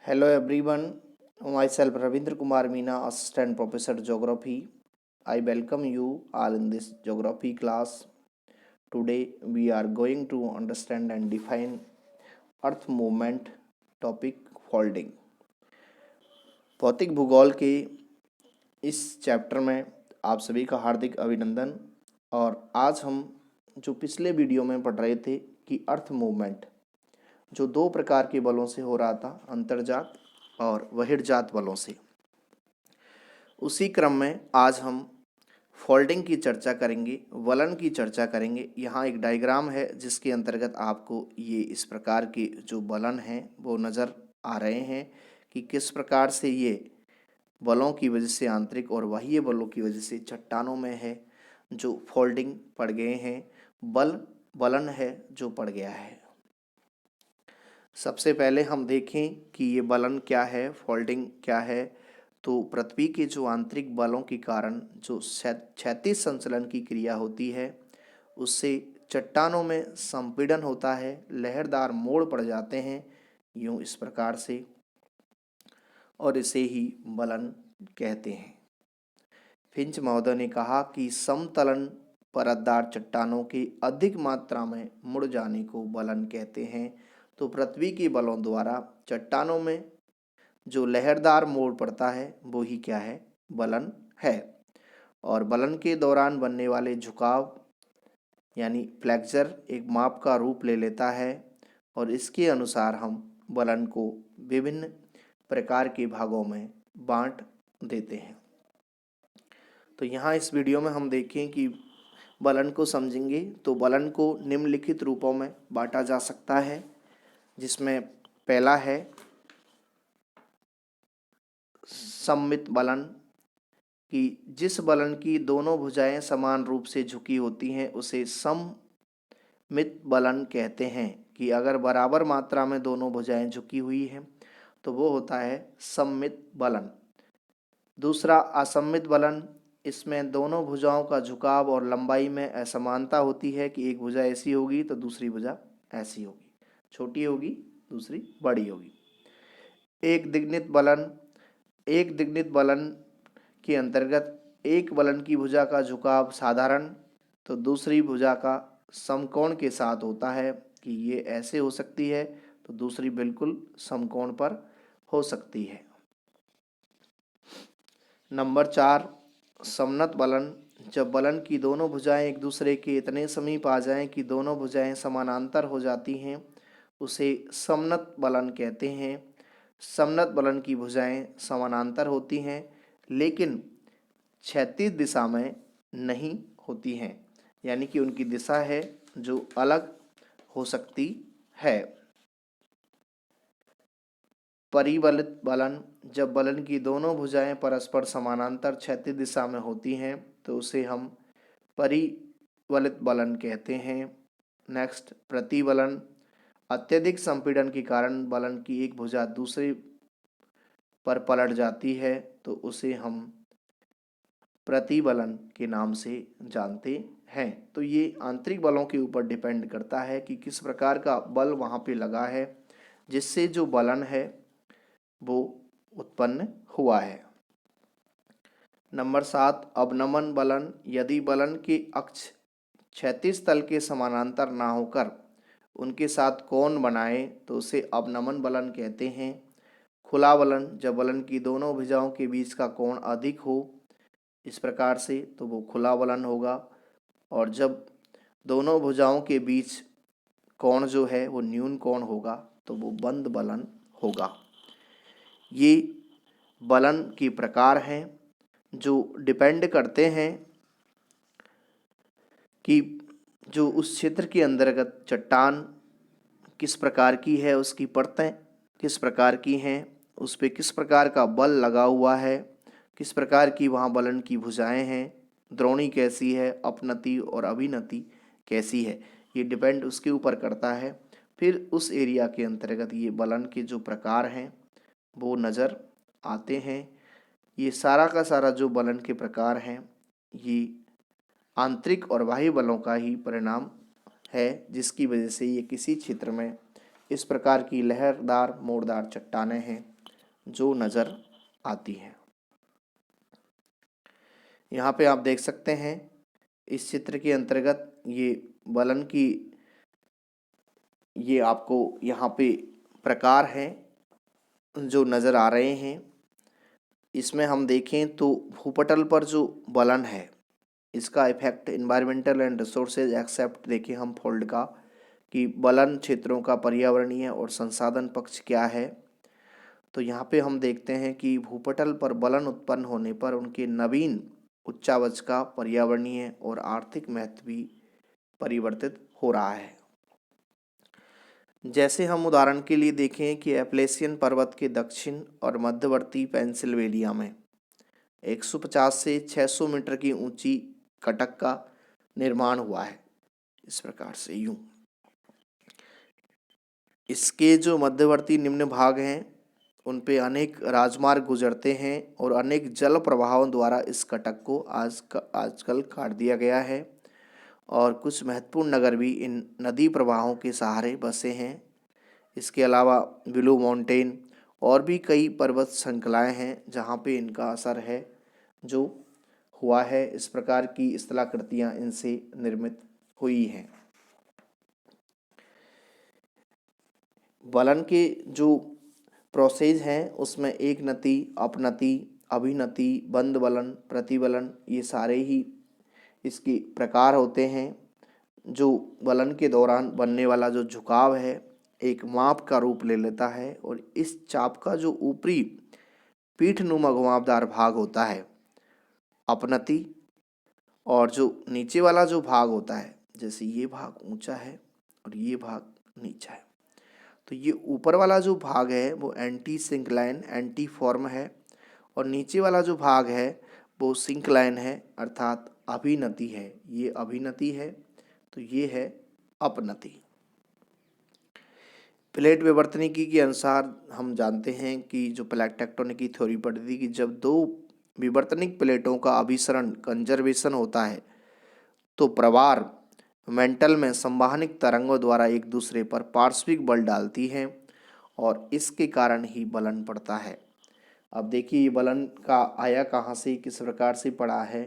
Hello everyone, myself Ravindra Kumar Meena, Assistant Professor Geography. I welcome you all in this geography class. Today we are going to understand and define Earth movement topic folding. भौतिक भूगोल के इस chapter में आप सभी का हार्दिक अभिनंदन। और आज हम जो पिछले वीडियो में पढ़ रहे थे कि अर्थ मूवमेंट जो दो प्रकार के बलों से हो रहा था, अंतर्जात और बहिर्जात बलों से, उसी क्रम में आज हम फोल्डिंग की चर्चा करेंगे, वलन की चर्चा करेंगे। यहाँ एक डायग्राम है जिसके अंतर्गत आपको ये इस प्रकार के जो बलन हैं वो नज़र आ रहे हैं कि किस प्रकार से ये बलों की वजह से, आंतरिक और बाह्य बलों की वजह से चट्टानों में है जो फोल्डिंग पड़ गए हैं, बलन है जो पड़ गया है। सबसे पहले हम देखें कि ये बलन क्या है, फोल्डिंग क्या है। तो पृथ्वी के जो आंतरिक बलों के कारण जो क्षैतिज संचलन की क्रिया होती है उससे चट्टानों में संपीड़न होता है, लहरदार मोड़ पड़ जाते हैं यूं इस प्रकार से, और इसे ही बलन कहते हैं। फिंच महोदय ने कहा कि समतलन परतदार चट्टानों के अधिक मात्रा में मुड़ जाने को बलन कहते हैं। तो पृथ्वी के बलों द्वारा चट्टानों में जो लहरदार मोड़ पड़ता है वो ही क्या है, बलन है। और बलन के दौरान बनने वाले झुकाव यानी फ्लेक्चर एक माप का रूप ले लेता है और इसके अनुसार हम बलन को विभिन्न प्रकार के भागों में बांट देते हैं। तो यहाँ इस वीडियो में हम देखें कि बलन को समझेंगे तो बलन को निम्नलिखित रूपों में बांटा जा सकता है, जिसमें पहला है सममित बलन, कि जिस बलन की दोनों भुजाएं समान रूप से झुकी होती हैं उसे सममित बलन कहते हैं। कि अगर बराबर मात्रा में दोनों भुजाएं झुकी हुई हैं तो वो होता है सममित बलन। दूसरा असममित बलन, इसमें दोनों भुजाओं का झुकाव और लंबाई में असमानता होती है कि एक भुजा ऐसी होगी तो दूसरी भुजा ऐसी होगी, छोटी होगी दूसरी बड़ी होगी। एक दिग्नित बलन, एक दिग्नित बलन के अंतर्गत एक बलन की भुजा का झुकाव साधारण तो दूसरी भुजा का समकोण के साथ होता है कि ये ऐसे हो सकती है तो दूसरी बिल्कुल समकोण पर हो सकती है। नंबर 4 समनत बलन, जब बलन की दोनों भुजाएं एक दूसरे के इतने समीप आ जाएं कि दोनों भुजाएं समानांतर हो जाती हैं उसे समनत बलन कहते हैं। समनत बलन की भुजाएं समानांतर होती हैं लेकिन क्षैतिज दिशा में नहीं होती हैं, यानी कि उनकी दिशा है जो अलग हो सकती है। परिवलित बलन, जब बलन की दोनों भुजाएं परस्पर समानांतर क्षैतिज दिशा में होती हैं तो उसे हम परिवलित बलन कहते हैं। नेक्स्ट प्रतिबलन, अत्यधिक संपीड़न के कारण बलन की एक भुजा दूसरी पर पलट जाती है तो उसे हम प्रतिबलन के नाम से जानते हैं। तो ये आंतरिक बलों के ऊपर डिपेंड करता है कि किस प्रकार का बल वहाँ पे लगा है जिससे जो बलन है वो उत्पन्न हुआ है। नंबर 7 अवनमन बलन, यदि बलन के अक्ष क्षैतिज तल के समानांतर ना होकर उनके साथ कोण बनाए तो उसे अवनमन बलन कहते हैं। खुला बलन, जब बलन की दोनों भुजाओं के बीच का कोण अधिक हो इस प्रकार से तो वो खुला बलन होगा, और जब दोनों भुजाओं के बीच कोण जो है वो न्यून कोण होगा तो वो बंद बलन होगा। ये बलन के प्रकार हैं जो डिपेंड करते हैं कि जो उस क्षेत्र के अंतर्गत चट्टान किस प्रकार की है, उसकी परतें किस प्रकार की हैं, उस पर किस प्रकार का बल लगा हुआ है, किस प्रकार की वहाँ बलन की भुजाएं हैं, द्रोणी कैसी है, अपनति और अभिनति कैसी है, ये डिपेंड उसके ऊपर करता है। फिर उस एरिया के अंतर्गत ये बलन के जो प्रकार हैं वो नज़र आते हैं। ये सारा का सारा जो बलन के प्रकार हैं ये आंतरिक और बाह्य बलों का ही परिणाम है, जिसकी वजह से ये किसी क्षेत्र में इस प्रकार की लहरदार मोड़दार चट्टानें हैं जो नज़र आती है। यहाँ पे आप देख सकते हैं इस चित्र के अंतर्गत ये बलन की ये आपको यहाँ पे प्रकार हैं जो नज़र आ रहे हैं। इसमें हम देखें तो भूपटल पर जो बलन है इसका effect environmental and resources except देखें हम फोल्ड का कि बलन क्षेत्रों का पर्यावरणीय और संसाधन पक्ष क्या है। तो यहाँ पे हम देखते हैं कि भूपटल पर बलन उत्पन्न होने पर उनके नवीन उच्चावच का पर्यावरणीय और आर्थिक महत्व भी परिवर्तित हो रहा है। जैसे हम उदाहरण के लिए देखें कि एप्लेसियन पर्वत के दक्षिण और मध्यवर्ती पेंसिल्वेनिया में 150 से 600 मीटर की ऊंची कटक का निर्माण हुआ है। इस प्रकार से यूं इसके जो मध्यवर्ती निम्न भाग हैं उन पे अनेक राजमार्ग गुजरते हैं और अनेक जल प्रवाहों द्वारा इस कटक को आजकल काट दिया गया है और कुछ महत्वपूर्ण नगर भी इन नदी प्रवाहों के सहारे बसे हैं। इसके अलावा ब्लू माउंटेन और भी कई पर्वत श्रृंखलाएं हैं जहाँ पे इनका असर है जो हुआ है। इस प्रकार की स्थलाकृतियाँ इनसे निर्मित हुई हैं। बलन के जो प्रोसेस हैं उसमें एक नति, अपनति, अभिनति, बंद बलन, प्रतिबलन ये सारे ही इसके प्रकार होते हैं। जो बलन के दौरान बनने वाला जो झुकाव है एक माप का रूप ले लेता है और इस चाप का जो ऊपरी पीठनुमा घुमावदार भाग होता है अपनति, और जो नीचे वाला जो भाग होता है जैसे ये भाग ऊंचा है और ये भाग नीचा है तो ये ऊपर वाला जो भाग है वो एंटी सिंक्लाइन एंटी फॉर्म है और नीचे वाला जो भाग है वो सिंक्लाइन है अर्थात अभिनति है। ये अभिनति है तो ये है अपनति। प्लेट विवर्तनिकी के अनुसार हम जानते हैं कि जो प्लेट टेक्टोनिक की थ्योरी पढ़ी थी कि जब दो विवर्तनिक प्लेटों का अभिसरण कंजर्वेशन होता है तो प्रवार मेंटल में संवहनिक तरंगों द्वारा एक दूसरे पर पार्श्विक बल डालती हैं और इसके कारण ही बलन पड़ता है। अब देखिए ये बलन का आया कहाँ से, किस प्रकार से पड़ा है।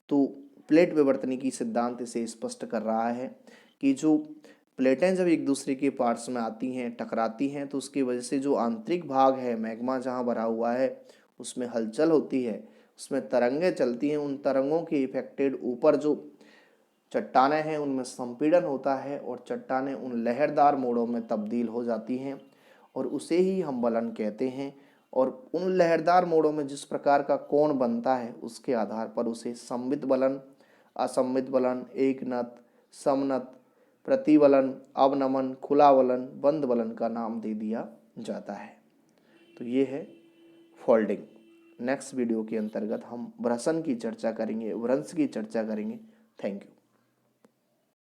तो प्लेट विवर्तनिकी सिद्धांत इसे स्पष्ट कर रहा है कि जो प्लेटें जब एक दूसरे के पार्श्व में आती हैं टकराती हैं तो उसकी वजह से जो आंतरिक भाग है मैग्मा जहाँ भरा हुआ है उसमें हलचल होती है, उसमें तरंगें चलती हैं। उन तरंगों के इफेक्टेड ऊपर जो चट्टानें हैं उनमें संपीड़न होता है और चट्टानें उन लहरदार मोड़ों में तब्दील हो जाती हैं और उसे ही हम बलन कहते हैं। और उन लहरदार मोड़ों में जिस प्रकार का कोण बनता है उसके आधार पर उसे सममित बलन, असममित बलन, एक नत, समनत, प्रतिबलन, अवनमन, खुला बलन, बंद बलन का नाम दे दिया जाता है। तो ये है फोल्डिंग। नेक्स्ट वीडियो के अंतर्गत हम भ्रसन की चर्चा करेंगे, भ्रंश की चर्चा करेंगे। Thank you.